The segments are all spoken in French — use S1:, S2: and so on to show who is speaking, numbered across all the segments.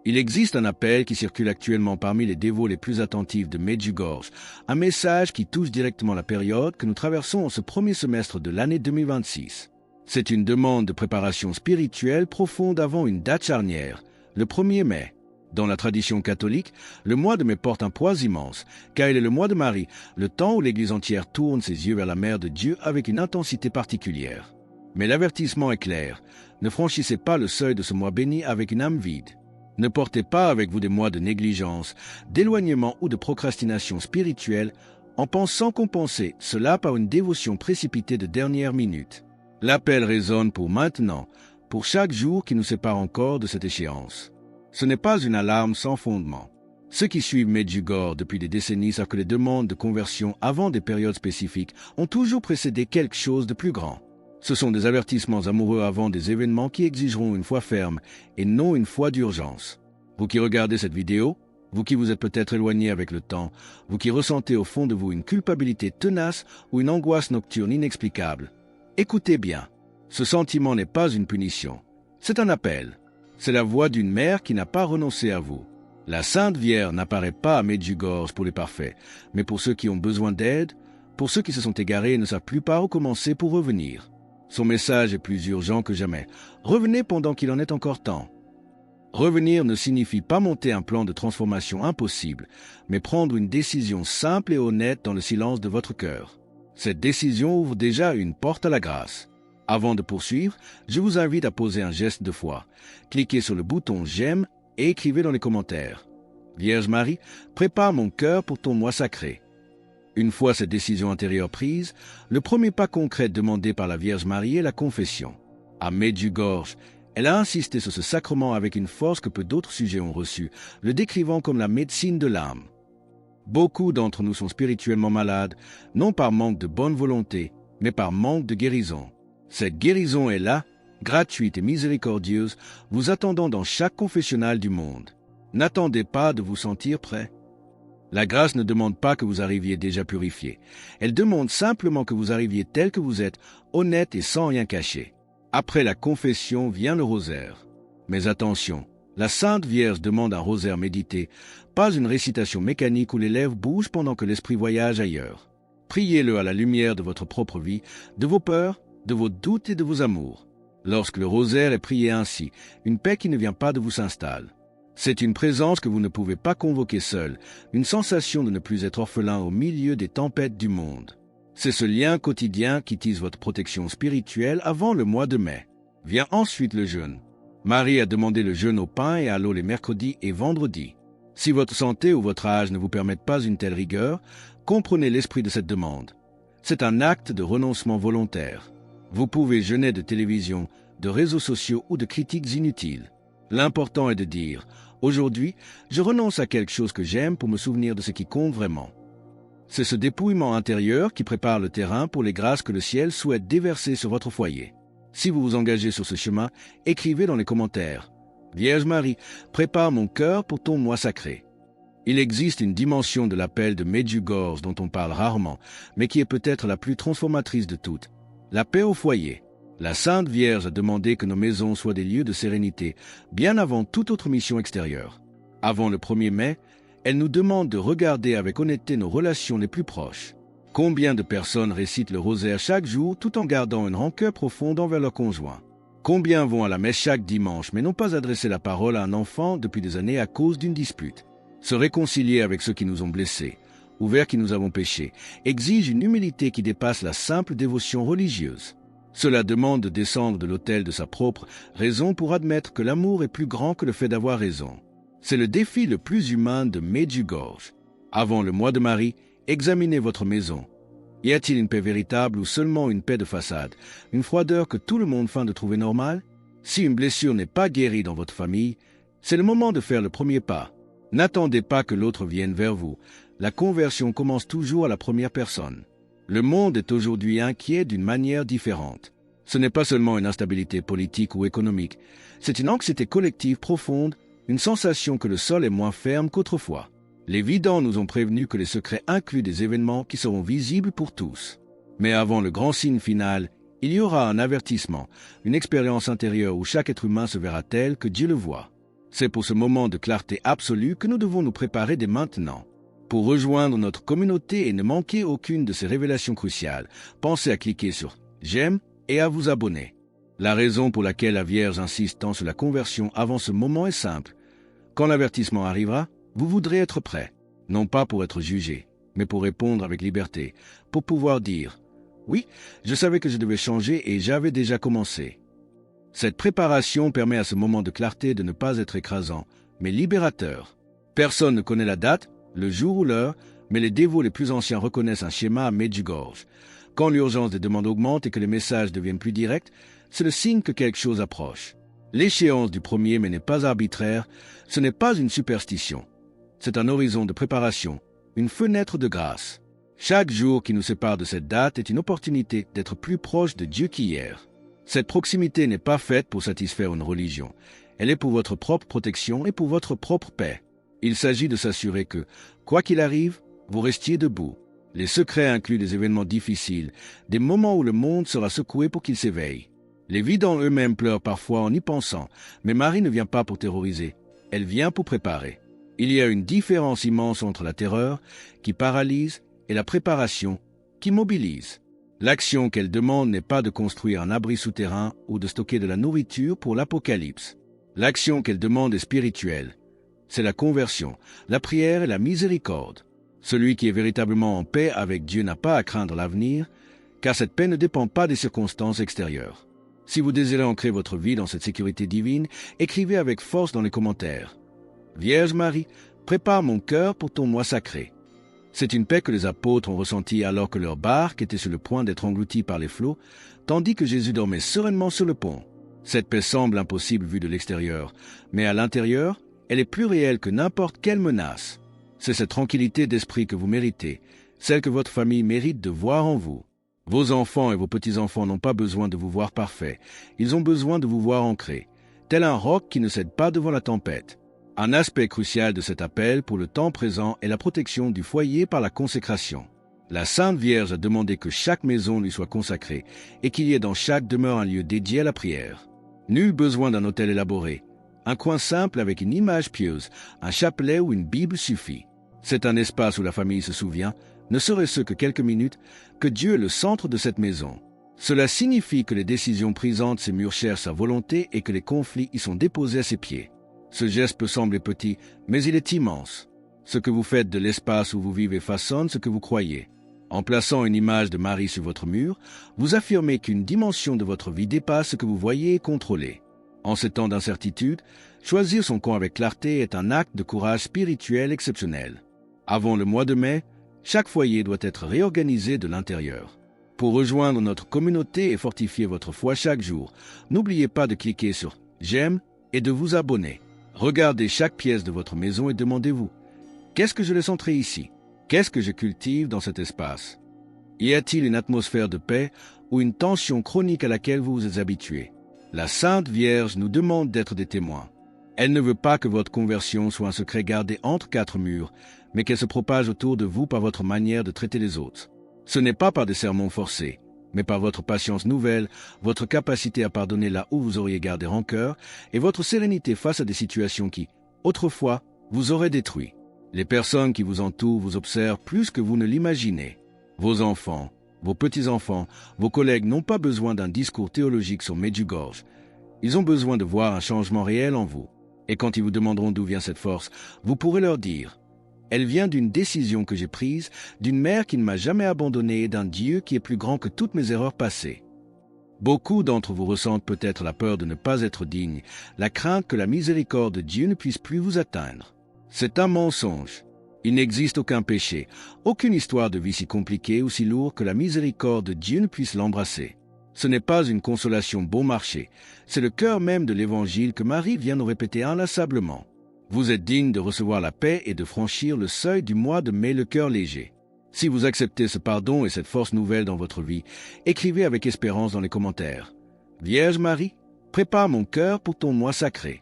S1: Il existe un appel qui circule actuellement parmi les dévots les plus attentifs de Medjugorje, un message qui touche directement la période que nous traversons en ce premier semestre de l'année 2026. C'est une demande de préparation spirituelle profonde avant une date charnière, le 1er mai. Dans la tradition catholique, le mois de mai porte un poids immense, car il est le mois de Marie, le temps où l'Église entière tourne ses yeux vers la Mère de Dieu avec une intensité particulière. Mais l'avertissement est clair, ne franchissez pas le seuil de ce mois béni avec une âme vide. Ne portez pas avec vous des mois de négligence, d'éloignement ou de procrastination spirituelle en pensant compenser cela par une dévotion précipitée de dernière minute. L'appel résonne pour maintenant, pour chaque jour qui nous sépare encore de cette échéance. Ce n'est pas une alarme sans fondement. Ceux qui suivent Medjugorje depuis des décennies savent que les demandes de conversion avant des périodes spécifiques ont toujours précédé quelque chose de plus grand. Ce sont des avertissements amoureux avant des événements qui exigeront une foi ferme et non une foi d'urgence. Vous qui regardez cette vidéo, vous qui vous êtes peut-être éloigné avec le temps, vous qui ressentez au fond de vous une culpabilité tenace ou une angoisse nocturne inexplicable, écoutez bien. Ce sentiment n'est pas une punition, c'est un appel. C'est la voix d'une mère qui n'a pas renoncé à vous. La Sainte Vierge n'apparaît pas à Medjugorje pour les parfaits, mais pour ceux qui ont besoin d'aide, pour ceux qui se sont égarés et ne savent plus par où commencer pour revenir. Son message est plus urgent que jamais. Revenez pendant qu'il en est encore temps. Revenir ne signifie pas monter un plan de transformation impossible, mais prendre une décision simple et honnête dans le silence de votre cœur. Cette décision ouvre déjà une porte à la grâce. Avant de poursuivre, je vous invite à poser un geste de foi. Cliquez sur le bouton « J'aime » et écrivez dans les commentaires. Vierge Marie, prépare mon cœur pour ton mois sacré. Une fois cette décision intérieure prise, le premier pas concret demandé par la Vierge Marie est la confession. À Medjugorje, elle a insisté sur ce sacrement avec une force que peu d'autres sujets ont reçue, le décrivant comme la médecine de l'âme. Beaucoup d'entre nous sont spirituellement malades, non par manque de bonne volonté, mais par manque de guérison. Cette guérison est là, gratuite et miséricordieuse, vous attendant dans chaque confessionnal du monde. N'attendez pas de vous sentir prêt. La grâce ne demande pas que vous arriviez déjà purifié. Elle demande simplement que vous arriviez tel que vous êtes, honnête et sans rien cacher. Après la confession vient le rosaire. Mais attention, la Sainte Vierge demande un rosaire médité, pas une récitation mécanique où les lèvres bougent pendant que l'esprit voyage ailleurs. Priez-le à la lumière de votre propre vie, de vos peurs, de vos doutes et de vos amours. Lorsque le rosaire est prié ainsi, une paix qui ne vient pas de vous s'installe. C'est une présence que vous ne pouvez pas convoquer seul, une sensation de ne plus être orphelin au milieu des tempêtes du monde. C'est ce lien quotidien qui tisse votre protection spirituelle avant le mois de mai. Vient ensuite le jeûne. Marie a demandé le jeûne au pain et à l'eau les mercredis et vendredis. Si votre santé ou votre âge ne vous permettent pas une telle rigueur, comprenez l'esprit de cette demande. C'est un acte de renoncement volontaire. Vous pouvez jeûner de télévision, de réseaux sociaux ou de critiques inutiles. L'important est de dire « Aujourd'hui, je renonce à quelque chose que j'aime pour me souvenir de ce qui compte vraiment ». C'est ce dépouillement intérieur qui prépare le terrain pour les grâces que le ciel souhaite déverser sur votre foyer. Si vous vous engagez sur ce chemin, écrivez dans les commentaires « Vierge Marie, prépare mon cœur pour ton mois sacré ». Il existe une dimension de l'appel de Medjugorje dont on parle rarement, mais qui est peut-être la plus transformatrice de toutes. La paix au foyer. La Sainte Vierge a demandé que nos maisons soient des lieux de sérénité, bien avant toute autre mission extérieure. Avant le 1er mai, elle nous demande de regarder avec honnêteté nos relations les plus proches. Combien de personnes récitent le rosaire chaque jour tout en gardant une rancœur profonde envers leur conjoint? Combien vont à la messe chaque dimanche mais n'ont pas adressé la parole à un enfant depuis des années à cause d'une dispute? Se réconcilier avec ceux qui nous ont blessés, ou vers qui nous avons péché, exige une humilité qui dépasse la simple dévotion religieuse. Cela demande de descendre de l'autel de sa propre raison pour admettre que l'amour est plus grand que le fait d'avoir raison. C'est le défi le plus humain de Medjugorje. Avant le mois de Marie, examinez votre maison. Y a-t-il une paix véritable ou seulement une paix de façade, une froideur que tout le monde feint de trouver normale? Si une blessure n'est pas guérie dans votre famille, c'est le moment de faire le premier pas. N'attendez pas que l'autre vienne vers vous. La conversion commence toujours à la première personne. Le monde est aujourd'hui inquiet d'une manière différente. Ce n'est pas seulement une instabilité politique ou économique, c'est une anxiété collective profonde, une sensation que le sol est moins ferme qu'autrefois. Les vidants nous ont prévenus que les secrets incluent des événements qui seront visibles pour tous. Mais avant le grand signe final, il y aura un avertissement, une expérience intérieure où chaque être humain se verra tel que Dieu le voit. C'est pour ce moment de clarté absolue que nous devons nous préparer dès maintenant. Pour rejoindre notre communauté et ne manquer aucune de ces révélations cruciales, pensez à cliquer sur « J'aime » et à vous abonner. La raison pour laquelle la Vierge insiste tant sur la conversion avant ce moment est simple. Quand l'avertissement arrivera, vous voudrez être prêt, non pas pour être jugé, mais pour répondre avec liberté, pour pouvoir dire « Oui, je savais que je devais changer et j'avais déjà commencé ». Cette préparation permet à ce moment de clarté de ne pas être écrasant, mais libérateur. Personne ne connaît la date, le jour ou l'heure, mais les dévots les plus anciens reconnaissent un schéma à Medjugorje. Quand l'urgence des demandes augmente et que les messages deviennent plus directs, c'est le signe que quelque chose approche. L'échéance du premier mais n'est pas arbitraire, ce n'est pas une superstition. C'est un horizon de préparation, une fenêtre de grâce. Chaque jour qui nous sépare de cette date est une opportunité d'être plus proche de Dieu qu'hier. Cette proximité n'est pas faite pour satisfaire une religion. Elle est pour votre propre protection et pour votre propre paix. Il s'agit de s'assurer que, quoi qu'il arrive, vous restiez debout. Les secrets incluent des événements difficiles, des moments où le monde sera secoué pour qu'il s'éveille. Les vidants eux-mêmes pleurent parfois en y pensant, mais Marie ne vient pas pour terroriser, elle vient pour préparer. Il y a une différence immense entre la terreur, qui paralyse, et la préparation, qui mobilise. L'action qu'elle demande n'est pas de construire un abri souterrain ou de stocker de la nourriture pour l'apocalypse. L'action qu'elle demande est spirituelle. C'est la conversion, la prière et la miséricorde. Celui qui est véritablement en paix avec Dieu n'a pas à craindre l'avenir, car cette paix ne dépend pas des circonstances extérieures. Si vous désirez ancrer votre vie dans cette sécurité divine, écrivez avec force dans les commentaires. Vierge Marie, prépare mon cœur pour ton mois sacré. C'est une paix que les apôtres ont ressentie alors que leur barque était sur le point d'être engloutie par les flots, tandis que Jésus dormait sereinement sur le pont. Cette paix semble impossible vue de l'extérieur, mais à l'intérieur, elle est plus réelle que n'importe quelle menace. C'est cette tranquillité d'esprit que vous méritez, celle que votre famille mérite de voir en vous. Vos enfants et vos petits-enfants n'ont pas besoin de vous voir parfait, ils ont besoin de vous voir ancré, tel un roc qui ne cède pas devant la tempête. Un aspect crucial de cet appel pour le temps présent est la protection du foyer par la consécration. La Sainte Vierge a demandé que chaque maison lui soit consacrée et qu'il y ait dans chaque demeure un lieu dédié à la prière. Nul besoin d'un hôtel élaboré. Un coin simple avec une image pieuse, un chapelet ou une Bible suffit. C'est un espace où la famille se souvient, ne serait-ce que quelques minutes, que Dieu est le centre de cette maison. Cela signifie que les décisions prises entre ces murs cherchent sa volonté et que les conflits y sont déposés à ses pieds. Ce geste peut sembler petit, mais il est immense. Ce que vous faites de l'espace où vous vivez façonne ce que vous croyez. En plaçant une image de Marie sur votre mur, vous affirmez qu'une dimension de votre vie dépasse ce que vous voyez et contrôlez. En ces temps d'incertitude, choisir son camp avec clarté est un acte de courage spirituel exceptionnel. Avant le mois de mai, chaque foyer doit être réorganisé de l'intérieur. Pour rejoindre notre communauté et fortifier votre foi chaque jour, n'oubliez pas de cliquer sur « J'aime » et de vous abonner. Regardez chaque pièce de votre maison et demandez-vous « Qu'est-ce que je laisse entrer ici? Qu'est-ce que je cultive dans cet espace? Y a-t-il une atmosphère de paix ou une tension chronique à laquelle vous vous êtes habitué? » La Sainte Vierge nous demande d'être des témoins. Elle ne veut pas que votre conversion soit un secret gardé entre quatre murs, mais qu'elle se propage autour de vous par votre manière de traiter les autres. Ce n'est pas par des sermons forcés, mais par votre patience nouvelle, votre capacité à pardonner là où vous auriez gardé rancœur, et votre sérénité face à des situations qui, autrefois, vous auraient détruit. Les personnes qui vous entourent vous observent plus que vous ne l'imaginez. Vos enfants, vos petits-enfants, vos collègues n'ont pas besoin d'un discours théologique sur Medjugorje. Ils ont besoin de voir un changement réel en vous. Et quand ils vous demanderont d'où vient cette force, vous pourrez leur dire « Elle vient d'une décision que j'ai prise, d'une mère qui ne m'a jamais abandonné et d'un Dieu qui est plus grand que toutes mes erreurs passées. » Beaucoup d'entre vous ressentent peut-être la peur de ne pas être dignes, la crainte que la miséricorde de Dieu ne puisse plus vous atteindre. C'est un mensonge. Il n'existe aucun péché, aucune histoire de vie si compliquée ou si lourde que la miséricorde de Dieu ne puisse l'embrasser. Ce n'est pas une consolation bon marché, c'est le cœur même de l'Évangile que Marie vient nous répéter inlassablement. Vous êtes digne de recevoir la paix et de franchir le seuil du mois de mai le cœur léger. Si vous acceptez ce pardon et cette force nouvelle dans votre vie, écrivez avec espérance dans les commentaires. Vierge Marie, prépare mon cœur pour ton mois sacré.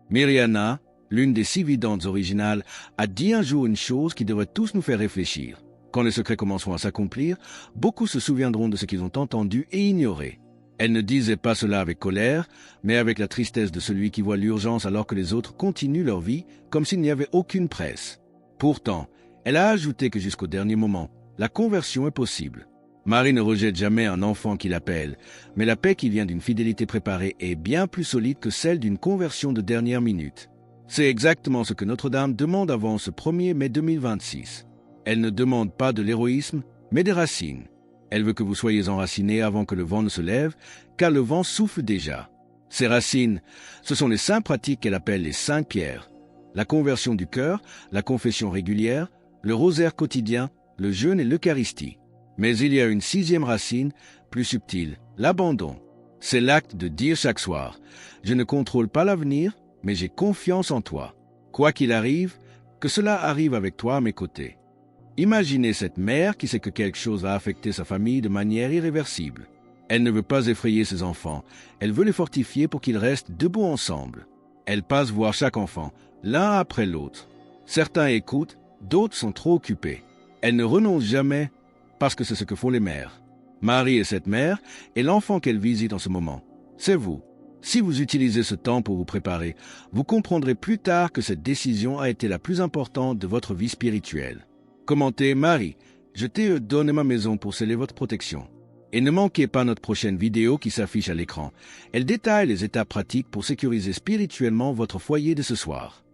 S1: Myriana, l'une des six videntes originales, a dit un jour une chose qui devrait tous nous faire réfléchir. Quand les secrets commenceront à s'accomplir, beaucoup se souviendront de ce qu'ils ont entendu et ignoré. Elle ne disait pas cela avec colère, mais avec la tristesse de celui qui voit l'urgence alors que les autres continuent leur vie comme s'il n'y avait aucune presse. Pourtant, elle a ajouté que jusqu'au dernier moment, la conversion est possible. Marie ne rejette jamais un enfant qui l'appelle, mais la paix qui vient d'une fidélité préparée est bien plus solide que celle d'une conversion de dernière minute. C'est exactement ce que Notre-Dame demande avant ce 1er mai 2026. Elle ne demande pas de l'héroïsme, mais des racines. Elle veut que vous soyez enracinés avant que le vent ne se lève, car le vent souffle déjà. Ces racines, ce sont les saintes pratiques qu'elle appelle les saintes pierres. La conversion du cœur, la confession régulière, le rosaire quotidien, le jeûne et l'Eucharistie. Mais il y a une 6e racine, plus subtile, l'abandon. C'est l'acte de dire chaque soir « Je ne contrôle pas l'avenir, mais j'ai confiance en toi. Quoi qu'il arrive, que cela arrive avec toi à mes côtés. » Imaginez cette mère qui sait que quelque chose va affecter sa famille de manière irréversible. Elle ne veut pas effrayer ses enfants, elle veut les fortifier pour qu'ils restent debout ensemble. Elle passe voir chaque enfant, l'un après l'autre. Certains écoutent, d'autres sont trop occupés. Elle ne renonce jamais, parce que c'est ce que font les mères. Marie est cette mère, et l'enfant qu'elle visite en ce moment, c'est vous. Si vous utilisez ce temps pour vous préparer, vous comprendrez plus tard que cette décision a été la plus importante de votre vie spirituelle. Commentez Marie, je te donne ma maison pour sceller votre protection. Et ne manquez pas notre prochaine vidéo qui s'affiche à l'écran. Elle détaille les étapes pratiques pour sécuriser spirituellement votre foyer de ce soir.